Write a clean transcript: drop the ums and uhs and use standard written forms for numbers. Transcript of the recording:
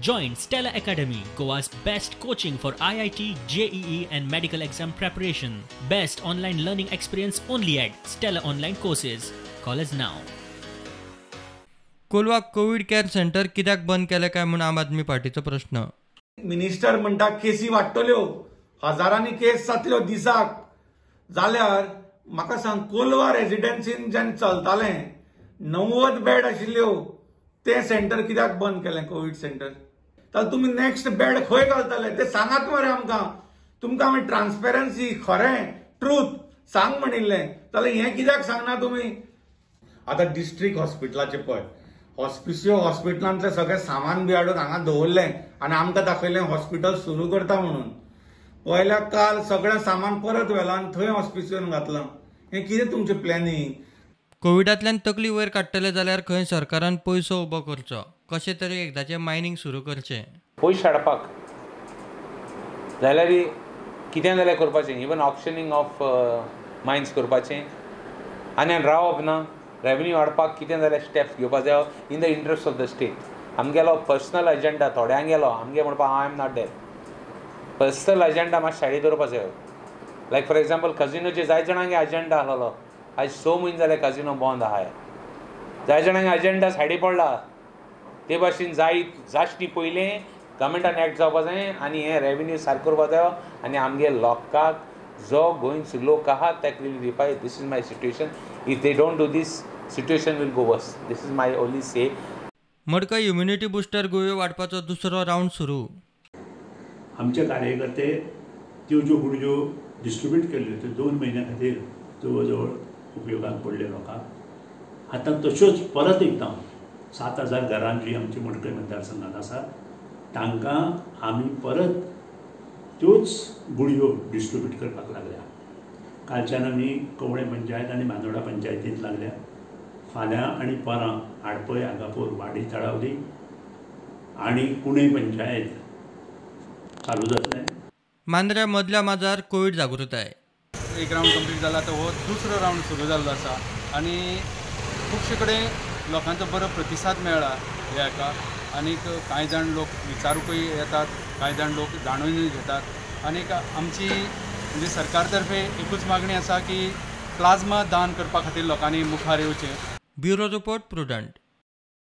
Join Stella Academy, Goa's best coaching for IIT, JEE and medical exam preparation. Best online learning experience only at Stella Online Courses. Call us now. Kolwa Covid care centre कित्याक बंद केले काय म्हणून आम आदमी पार्टीचो प्रश्न. Minister म्हणटा केसी वाडटल्यो, हजारांनी केस जातल्यो दिसाक. जाल्यार म्हाका सांग, कोलवा रेजिडेन्सीन जेन्ना चलतालें 90 बेड आशिल्ल्यो, ते सेंटर कित्याक बंद केलें कोविड सेंटर? तर तुम्ही नेक्स्ट बेड खंय घालतले ते सांगात मरे आमकां. तुमकां हांवें ट्रान्सपेरन्सी, खरें ट्रूथ सांग म्हणिल्लें, जाल्यार हें कित्याक सांगना तुमी? आतां डिस्ट्रिक्ट हॉस्पिटलाचें पळय, हॉस्पिटलांतलें सगळें सामान बी हाडून हांगा दवरलें आनी आमकां दाखयलें हॉस्पिटल सुरू करता म्हणून. पयल्या काल सगळें सामान परत व्हेलां आनी थंय हॉस्पिटलांत घातलां. हें कितें तुमचें प्लॅनिंग? कोविडांतल्यान तकली वयर काडटले जाल्यार खंय सरकारान पयसो उबो करचो, कशें तरी एकदाचें मायनिंग सुरू करचें. पयशे हाडपाक जाल्यार कितें जाल्यार करपाचें, इवन ऑक्शनिंग ऑफ मायन्स करपाचें आनी रावप ना. रेवन्यू हाडपाक कितें जाल्यार स्टेप्स घेवपाक जाय in the interest of the state. आमगेलो पर्सनल एजेंडा थोड्यांक गेलो, आमगे म्हणपाक I am not there. Personal agenda मातशें सायडीक दवरपाक जाय. लायक फॉर एग्जाम्पल कजिनोचे जाय जाणांगे एजेंडा आसलो, आज 6 म्हयने जाले कजिनो बंद आहाय. जाय जाणांगे एजेंडा सायडी पडला. ते भाशेन जाश्टी पयलें गव्हर्मेंटान एक्ट जावपाक जाय आनी हें रेवन्यू सारको करपाक जायो आनी आमगे लोकांक जो गोंयचो लोक आहा ताका will repay. This is my situation. If they don't do this, situation will go worse. This is my only say. मडकय इम्युनिटी बुस्टर गुळयो वाडपाचो दुसरो रावंड सुरू. आमचे कार्यकर्ते त्यो ज्यो गुळयो डिस्ट्रिब्यूट केल्ल्यो त्यो 2 म्हयन्या खातीर जवळ जवळ उपयोगाक पडले लोकांक. आतां तश्योच परत एकदां 7,000 घरां जी आमची मडकय मतदारसंघात आसा तांकां आमी परत त्योच गुळयो डिस्ट्रिब्यूट करपाक लागल्या. कालच्यान आमी कवळे पंचायत आनी बांदोडा पंचायतींत लागल्या. फाल्यां आनी परां आडपय, आगापूर, वाडी, तळावली आनी कुणय पंचायत चालू जातलें. मांद्र्या मदल्या माजार कोविड जागृताय. एक राउंड कंप्लीट जाला, तर हो दुसरो राउंड सुरू जाल्लो आसा आनी खुबशे कडेन लोकांचो बरो प्रतिसाद मेळ्ळा ह्या हाका. आनीक कांय जाण लोक विचारूकय येतात, कांय जाण लोक जाणूनय घेतात. आनीक आमची म्हणजे सरकार तर्फे एकूच मागणी आसा की प्लाझ्मा दान करपा खातीर लोकांनी मुखार येवचें. Bureau report prudent.